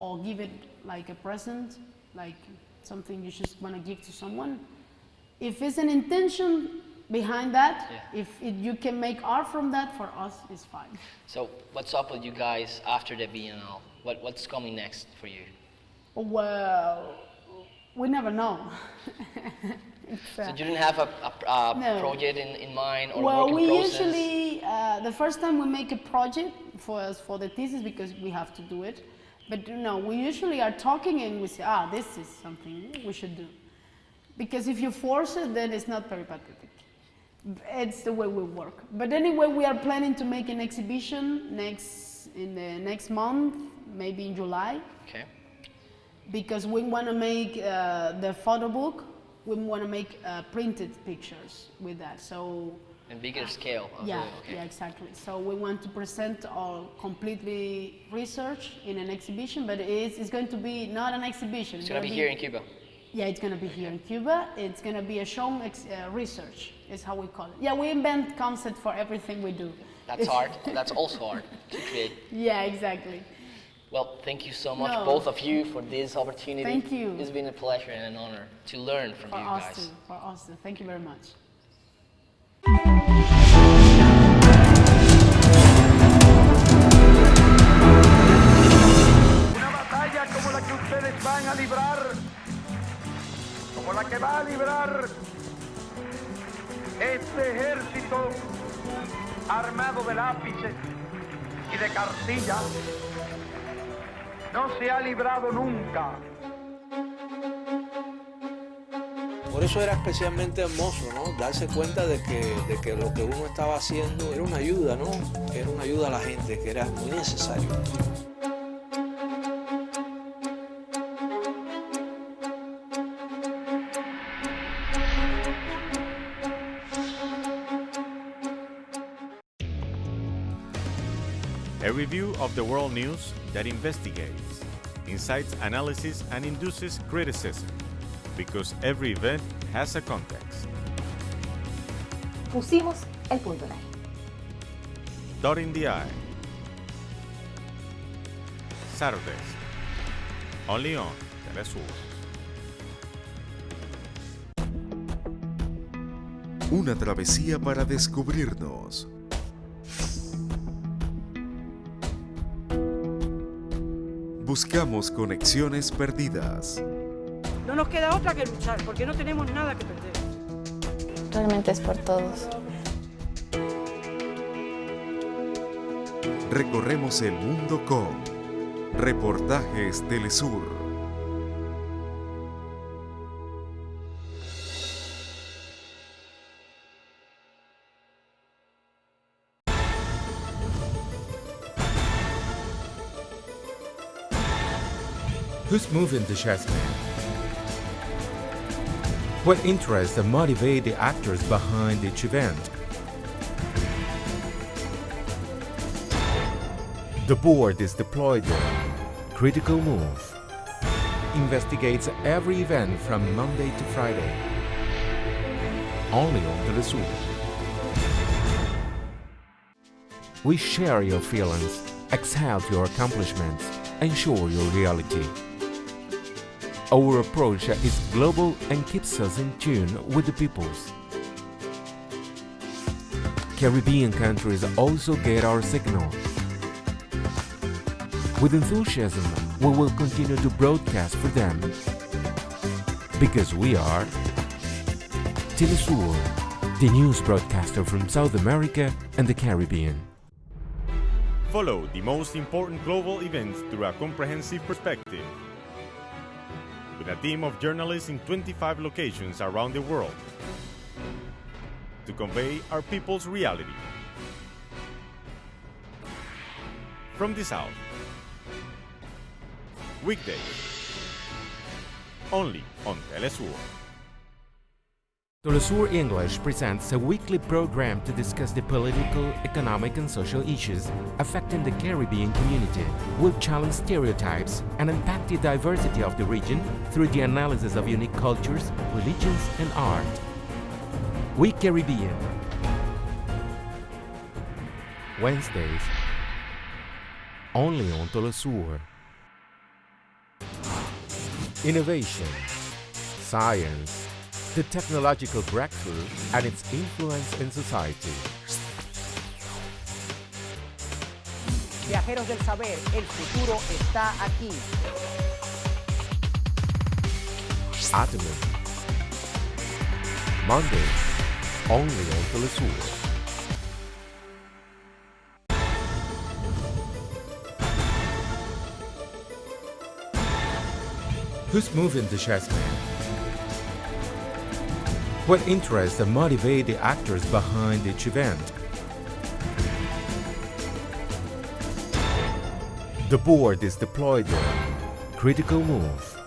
or give it like a present, like something you just want to give to someone. If it's an intention behind that, you can make art from that, for us, it's fine. So what's up with you guys after the Biennale? What's coming next for you? Well, we never know. So you didn't have a no. project in mind or well, working process? Usually, the first time we make a project for the thesis, because we have to do it, but we usually are talking and we say, this is something we should do. Because if you force it, then it's not very pathetic. It's the way we work. But anyway, we are planning to make an exhibition in the next month, maybe in July. Okay. Because we want to make the photo book, we want to make printed pictures with that. So. And bigger scale. Yeah, yeah, exactly. So we want to present our completely research in an exhibition, but it's going to be not an exhibition. It's going to be here in Cuba. Yeah, it's going to be here in Cuba. It's going to be a show research, is how we call it. Yeah, we invent concepts for everything we do. That's art. That's also art to create. Yeah, exactly. Well, thank you so much, both of you, for this opportunity. Thank you. It's been a pleasure and an honor to learn from you guys. For us too. Thank you very much. Una batalla como la que ustedes van a librar, como la que va a librar este ejército armado de lápices y de cartillas, no se ha librado nunca. Por eso era especialmente hermoso, ¿no? Darse cuenta de que lo que uno estaba haciendo era una ayuda, ¿no? Era una ayuda a la gente, que era muy necesario. A review of the world news that investigates, incites analysis, and induces criticism, because every event has a context. Pusimos el punto en I. Dot in the eye. Saturdays, only on TeleSUR. Una travesía para descubrirnos. Buscamos conexiones perdidas. No nos queda otra que luchar, porque no tenemos nada que perder. Realmente es por todos. Recorremos el mundo con Reportajes TeleSUR. Who's moving the chessmen? What interests and motivate the actors behind each event? The board is deployed there. Critical Move investigates every event from Monday to Friday. Only on TeleSUR. We share your feelings, exalt your accomplishments, and show your reality. Our approach is global and keeps us in tune with the peoples. Caribbean countries also get our signal. With enthusiasm, we will continue to broadcast for them. Because we are TeleSUR, the news broadcaster from South America and the Caribbean. Follow the most important global events through a comprehensive perspective. With a team of journalists in 25 locations around the world to convey our people's reality. From the South. Weekdays. Only on TeleSUR. TeleSUR English presents a weekly program to discuss the political, economic and social issues affecting the Caribbean community. We'll challenge stereotypes and unpack the diversity of the region through the analysis of unique cultures, religions and art. We Caribbean. Wednesdays. Only on TeleSUR. innovation, science, the technological breakthrough, and its influence in society. Viajeros del saber, el futuro está aquí. Atomy. Monday, only on TeleSUR. Who's moving the chessmen? What interests and motivate the actors behind each event? The board is deployed there. Critical Move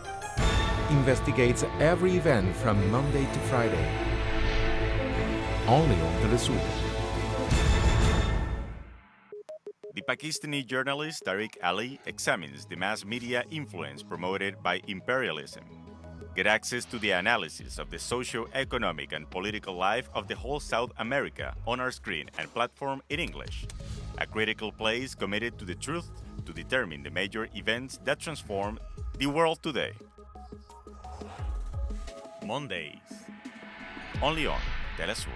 investigates every event from Monday to Friday. Only on TeleSUR. The Pakistani journalist Tariq Ali examines the mass media influence promoted by imperialism. Get access to the analysis of the socio-economic and political life of the whole South America on our screen and platform in English. A critical place committed to the truth to determine the major events that transform the world today. Mondays, only on TeleSUR.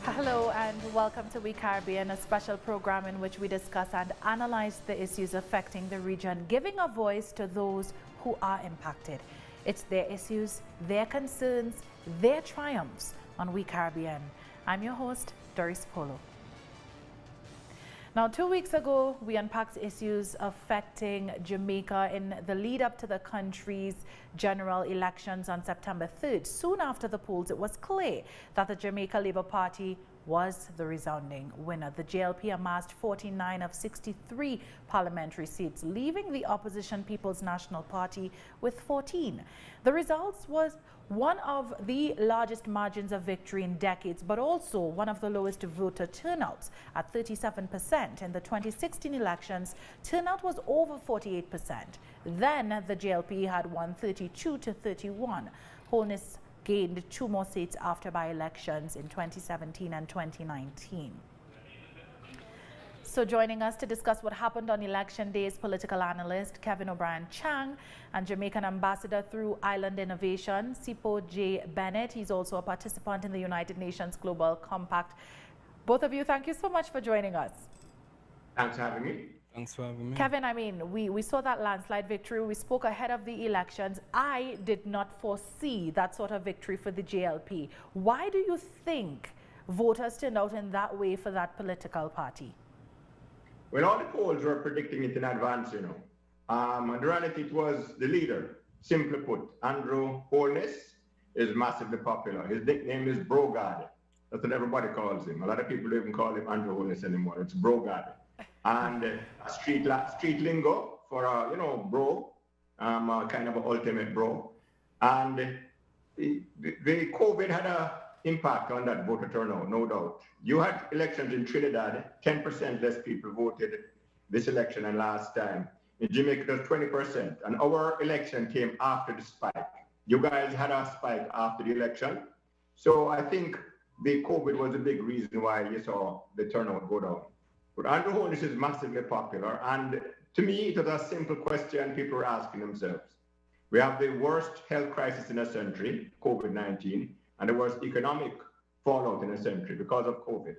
Hello and welcome to We Caribbean, a special program in which we discuss and analyze the issues affecting the region, giving a voice to those who are impacted. It's their issues, their concerns, their triumphs on We Caribbean. I'm your host, Doris Polo. Now, 2 weeks ago, we unpacked issues affecting Jamaica in the lead up to the country's general elections on September 3rd. Soon after the polls, it was clear that the Jamaica Labour Party was the resounding winner. The JLP amassed 49 of 63 parliamentary seats, leaving the opposition People's National Party with 14. The results was one of the largest margins of victory in decades, but also one of the lowest voter turnouts at 37%. In the 2016 elections, turnout was over 48%. Then the JLP had won 32 to 31. Holness gained 2 more seats after by-elections in 2017 and 2019. So joining us to discuss what happened on election day is political analyst Kevin O'Brien Chang and Jamaican ambassador through Island Innovation, Sipo J. Bennett. He's also a participant in the United Nations Global Compact. Both of you, thank you so much for joining us. Thanks for having me. Thanks for having me. Kevin, I mean, we saw that landslide victory. We spoke ahead of the elections. I did not foresee that sort of victory for the JLP. Why do you think voters turned out in that way for that political party? Well, all the polls were predicting it in advance, you know. And in reality, it was the leader. Simply put, Andrew Holness is massively popular. His nickname is Brogard. That's what everybody calls him. A lot of people don't even call him Andrew Holness anymore. It's Brogard. And street lingo for, bro, kind of an ultimate bro. And the COVID had an impact on that voter turnout, no doubt. You had elections in Trinidad, 10% less people voted this election than last time. In Jamaica, it was 20%. And our election came after the spike. You guys had a spike after the election. So I think the COVID was a big reason why you saw the turnout go down. But Andrew Holness is massively popular. And to me, it was a simple question people were asking themselves. We have the worst health crisis in a century, COVID-19, and the worst economic fallout in a century because of COVID.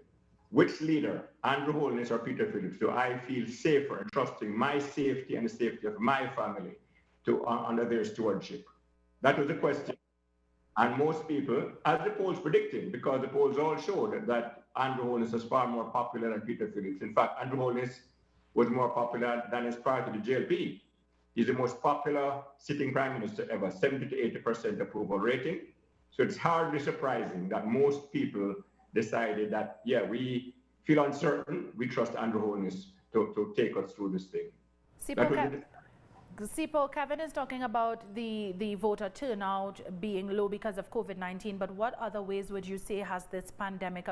Which leader, Andrew Holness or Peter Phillips, do I feel safer in trusting my safety and the safety of my family to under their stewardship? That was the question. And most people, as the polls predicted, because the polls all showed that Andrew Holness was far more popular than Peter Phillips. In fact, Andrew Holness was more popular than his prior to the JLP. He's the most popular sitting prime minister ever, 70 to 80% approval rating. So it's hardly surprising that most people decided that, yeah, we feel uncertain, we trust Andrew Holness to take us through this thing. Sipo, Kevin is talking about the voter turnout being low because of COVID-19, but what other ways would you say has this pandemic